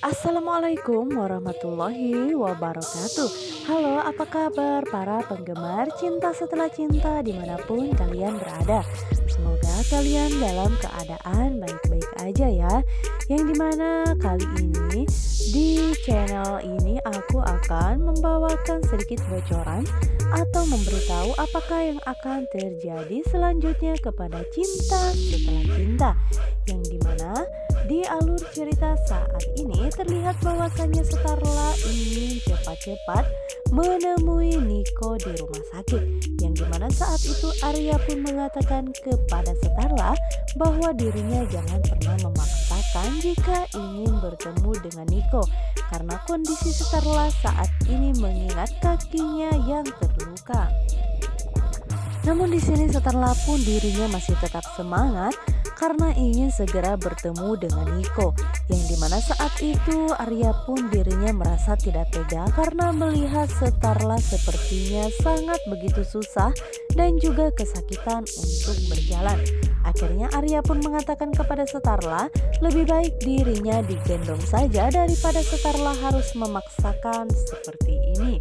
Assalamualaikum warahmatullahi wabarakatuh. Halo, apa kabar para penggemar cinta setelah cinta dimanapun kalian berada? Semoga kalian dalam keadaan baik-baik aja ya. Yang dimana kali ini di channel ini aku akan membawakan sedikit bocoran atau memberitahu apakah yang akan terjadi selanjutnya kepada cinta setelah cinta. Yang dimana di alur cerita saat ini terlihat bahwasannya Starla ingin cepat-cepat menemui Nico di rumah sakit. Yang dimana saat itu Arya pun mengatakan kepada Starla bahwa dirinya jangan pernah memaksakan jika ingin bertemu dengan Nico, karena kondisi Starla saat ini mengingat kakinya yang terluka. Namun di sini Starla pun dirinya masih tetap semangat karena ingin segera bertemu dengan Nico. Yang dimana saat itu Arya pun dirinya merasa tidak tega karena melihat Starla sepertinya sangat begitu susah dan juga kesakitan untuk berjalan. Akhirnya Arya pun mengatakan kepada Starla lebih baik dirinya digendong saja daripada Starla harus memaksakan seperti ini.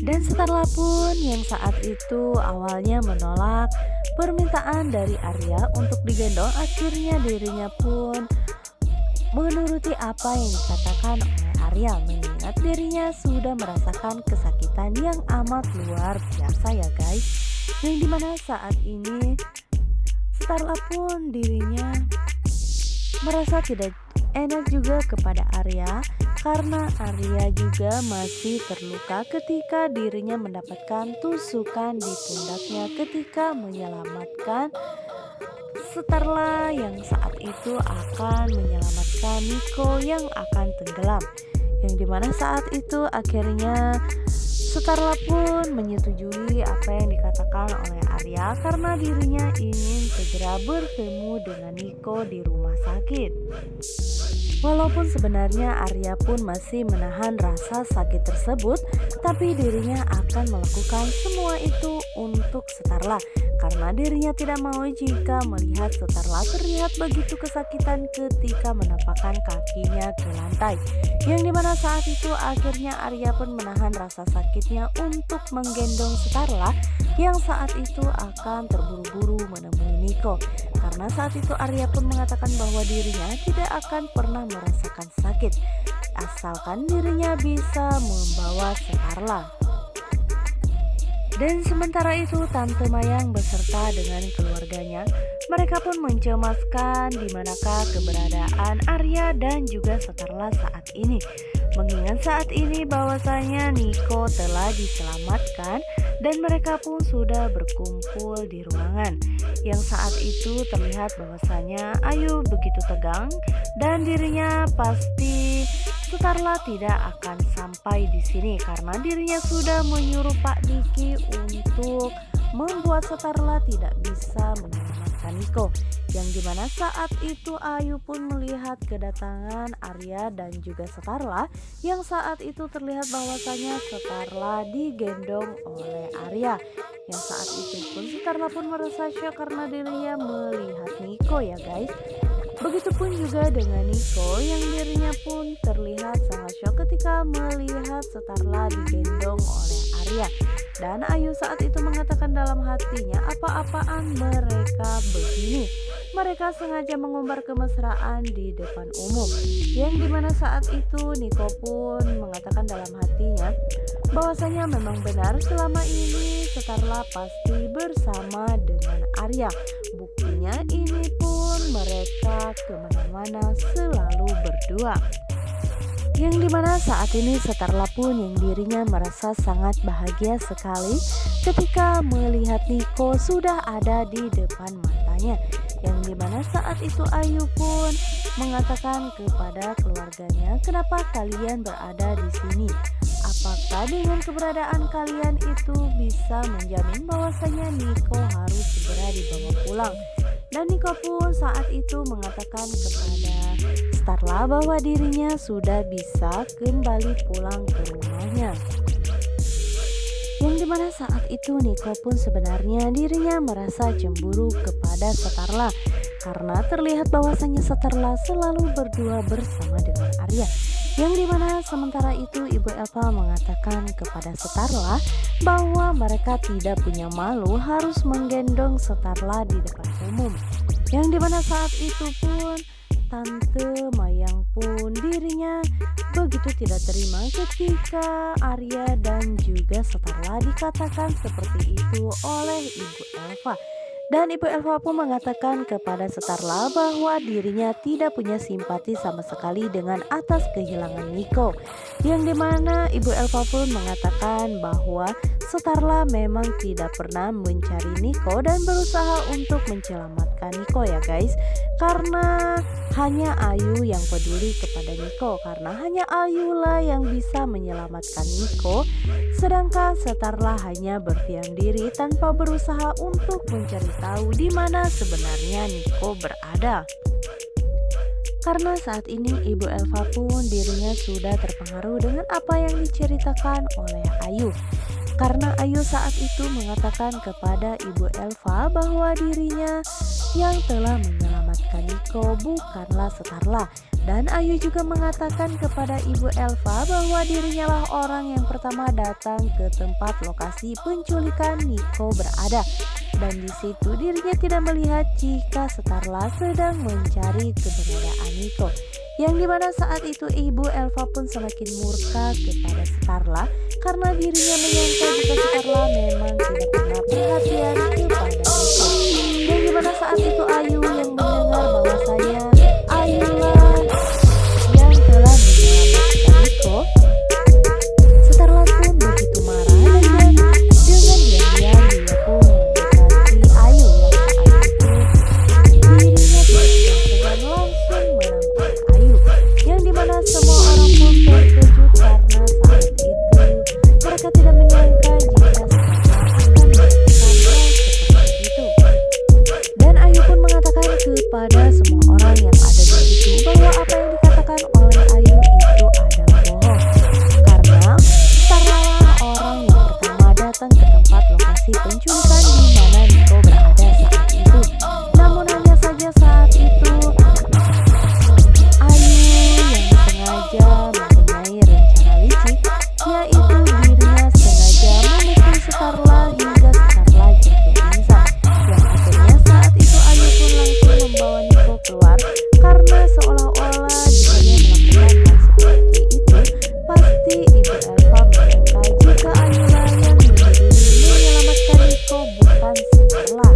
Dan Starla pun yang saat itu awalnya menolak permintaan dari Arya untuk digendong, akhirnya dirinya pun menuruti apa yang dikatakan oleh Arya, mengingat dirinya sudah merasakan kesakitan yang amat luar biasa ya guys. Yang dimana saat ini Starla pun dirinya merasa tidak enak juga kepada Arya, karena Arya juga masih terluka ketika dirinya mendapatkan tusukan di pundaknya ketika menyelamatkan Starla yang saat itu akan menyelamatkan Nico yang akan tenggelam. Yang dimana saat itu akhirnya Starla pun menyetujui apa yang dikatakan oleh Arya karena dirinya ingin segera bertemu dengan Nico di rumah sakit. Walaupun sebenarnya Arya pun masih menahan rasa sakit tersebut, tapi dirinya akan melakukan semua itu untuk Starla karena dirinya tidak mau jika melihat Starla terlihat begitu kesakitan ketika menapakkan kakinya ke lantai. Yang dimana saat itu akhirnya Arya pun menahan rasa sakitnya untuk menggendong Starla yang saat itu akan terburu-buru menemui Nico. Karena saat itu Arya pun mengatakan bahwa dirinya tidak akan pernah merasakan sakit asalkan dirinya bisa membawa Starla. Dan sementara itu Tante Mayang beserta dengan keluarganya, mereka pun mencemaskan di manakah keberadaan Arya dan juga Starla saat ini. Mengingat saat ini bahwasanya Nico telah diselamatkan dan mereka pun sudah berkumpul di ruangan. Yang saat itu terlihat bahwasanya Ayu begitu tegang dan dirinya pasti Starla tidak akan sampai di sini karena dirinya sudah menyuruh Pak Diki untuk membuat Starla tidak bisa menyelamatkan Nico. Yang dimana saat itu Ayu pun melihat kedatangan Arya dan juga Starla, yang saat itu terlihat bahwasanya Starla digendong oleh Arya. Yang saat itu pun Starla pun merasa syok karena dirinya melihat Nico ya guys. Begitupun juga dengan Nico yang dirinya pun terlihat sangat syok ketika melihat Starla digendong oleh Arya. Dan Ayu saat itu mengatakan dalam hatinya, apa-apaan mereka begini. Mereka sengaja mengumbar kemesraan di depan umum. Yang dimana saat itu Nico pun mengatakan dalam hatinya bahwasanya memang benar selama ini Starla pasti bersama dengan Arya. Buktinya ini pun mereka kemana-mana selalu berdua. Yang dimana saat ini Starla pun yang dirinya merasa sangat bahagia sekali ketika melihat Nico sudah ada di depan matanya. Yang dimana saat itu Ayu pun mengatakan kepada keluarganya, kenapa kalian berada di sini? Apakah dengan keberadaan kalian itu bisa menjamin bahwasanya Nico harus segera dibawa pulang? Dan Nico pun saat itu mengatakan kepada Starla bahwa dirinya sudah bisa kembali pulang ke rumahnya. Yang dimana saat itu Nico pun sebenarnya dirinya merasa cemburu kepada Starla karena terlihat bahwasannya Setarla selalu berdua bersama dengan Arya. Yang dimana sementara itu Ibu Elva mengatakan kepada Setarla bahwa mereka tidak punya malu harus menggendong Setarla di depan umum. Yang dimana saat itu pun Tante Mayang pun dirinya begitu tidak terima ketika Arya dan juga Setarla dikatakan seperti itu oleh Ibu Elva. Dan Ibu Elva pun mengatakan kepada Setarla bahwa dirinya tidak punya simpati sama sekali dengan atas kehilangan Niko. Yang dimana Ibu Elva pun mengatakan bahwa Setarla memang tidak pernah mencari Niko dan berusaha untuk menyelamatkan Niko ya guys. Karena hanya Ayu yang peduli kepada Niko, karena hanya Ayulah yang bisa menyelamatkan Niko. Sedangkan Setarla hanya berdiam diri tanpa berusaha untuk mencari tahu di mana sebenarnya Niko berada. Karena saat ini Ibu Elva pun dirinya sudah terpengaruh dengan apa yang diceritakan oleh Ayu. Karena Ayu saat itu mengatakan kepada Ibu Elva bahwa dirinya yang telah menyelamatkan Niko bukanlah Setarla. Dan Ayu juga mengatakan kepada Ibu Elva bahwa dirinya lah orang yang pertama datang ke tempat lokasi penculikan Niko berada. Dan di situ dirinya tidak melihat jika Setarla sedang mencari keberadaan Niko. Yang dimana saat itu Ibu Elva pun semakin murka kepada Setarla karena dirinya menyangka jika Setarla memang tidak pernah perhatian kepada Niko. Yang dimana saat itu Ayu yang mendengar bahwasanya Ayulah yang telah menyelamatkan Niko, Setarla pun begitu marah dan dengan diam-diam dia pun mendekati Ayu yang saat itu dirinya tidak segan langsung menampar Ayu. Yang dimana semua orang pun terkejut karena saat itu mereka tidak menyangka jika Setarla akan melakukan hal seperti itu. Dan Ayu pun mengatakan kepada semua orang yang ada di situ bahwa apa yang dikatakan oleh Ayu itu adalah bohong. Karena Setarla orang yang pertama datang ke tempat lokasi penculikan di mana Niko berada saat itu. Namun hanya saja saat itu Ayu yang sengaja mempunyai rencana licik, yaitu dirinya sengaja memukul Setarla hingga Setarla jatuh pingsan. Yang akhirnya saat itu Ayu pun langsung membawa Niko keluar karena seolah-olah jika dia melakukan hal seperti itu pasti Ibu Elva menyangka jika Ayulah yang berdiri menyelamatkan Niko bukan Setarla.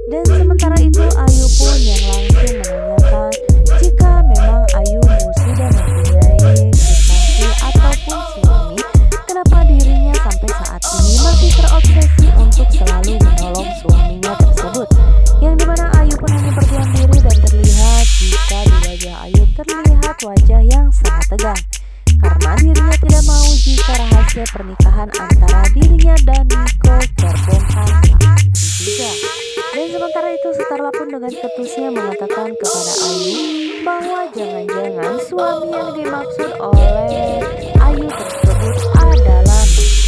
Dan sementara itu Ayu pun yang langsung menanyakan jika memang Ayu sudah mempunyai kekasih ataupun suami, kenapa dirinya sampai saat ini masih terobsesi untuk selalu menolong suaminya tersebut. Yang dimana Ayu pun hanya berdiam diri dan terlihat jika di wajah Ayu terlihat wajah yang sangat tegang. Karena dirinya tidak mau jika rahasia pernikahan antara dirinya dan Niko terbongkar saat itu juga. Dan sementara itu Setarla pun dengan ketusnya mengatakan kepada Ayu bahwa jangan-jangan suami yang dimaksud oleh Ayu tersebut adalah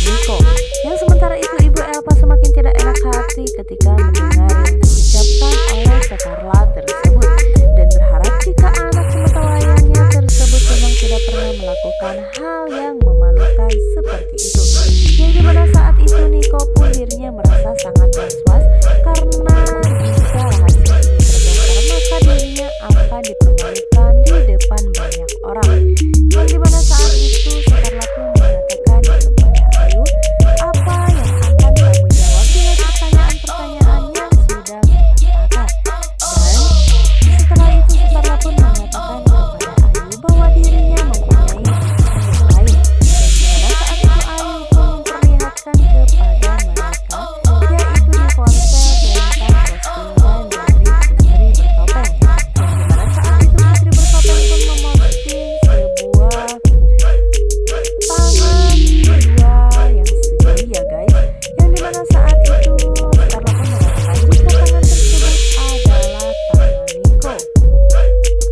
Niko. Yang sementara itu Ibu Elva semakin tidak enak hati ketika mendengar yang diucapkan oleh Setarla tersebut dan berharap jika anak sematawayangnya tersebut memang tidak pernah melakukan hal yang memalukan seperti itu. Yang dimana saat itu Niko pun dirinya merasa sangat was-was karena jika rahasia ini terbongkar maka dirinya akan dipermalukan di depan banyak orang. Yang dimana saat itu Setarla pun mengatakan kepada Ayu apa yang akan kamu jawab dengan pertanyaan-pertanyaan yang sudah kukatakan. Dan setelah itu Setarla pun mengatakan kepada Ayu bahwa dirinya mempunyai bintang yang lain. Dan dimana saat itu Ayu pun memperlihatkan kepada mereka yaitu di ponsel tentang postingan dari Putri Bertopeng. Yang dimana saat itu Putri Bertopeng pun memposting sebuah tangan dua yang sejoli ya guys. Yang dimana saat itu Setarla pun mengatakan jika tangan tersebut adalah tangan Niko.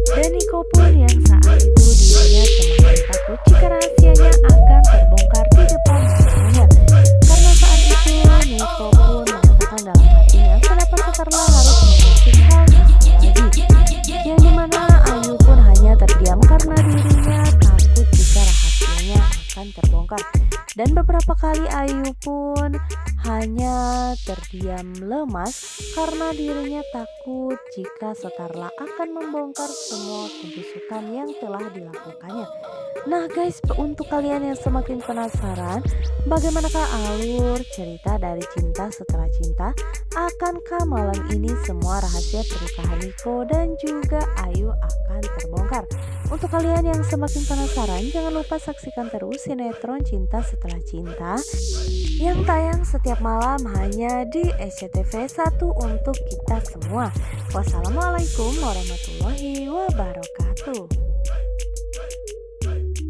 Dan Niko pun yang saat itu dirinya semakin takut jika rahasianya akan terbongkar di depan matanya. Karena saat itu Niko pun mengatakan dalam hatinya kenapa Setarla harus mengusik hal Ayu pun hanya terdiam lemas karena dirinya takut jika Starla akan membongkar semua kebusukan yang telah dilakukannya. Nah guys, untuk kalian yang semakin penasaran bagaimanakah alur cerita dari Cinta Setelah Cinta, akankah malam ini semua rahasia pernikahan Niko dan juga Ayu akan terbongkar? Untuk kalian yang semakin penasaran, jangan lupa saksikan terus sinetron Cinta Setelah Cinta yang tayang setiap malam hanya di SCTV 1 untuk kita semua. Wassalamualaikum warahmatullahi wabarakatuh.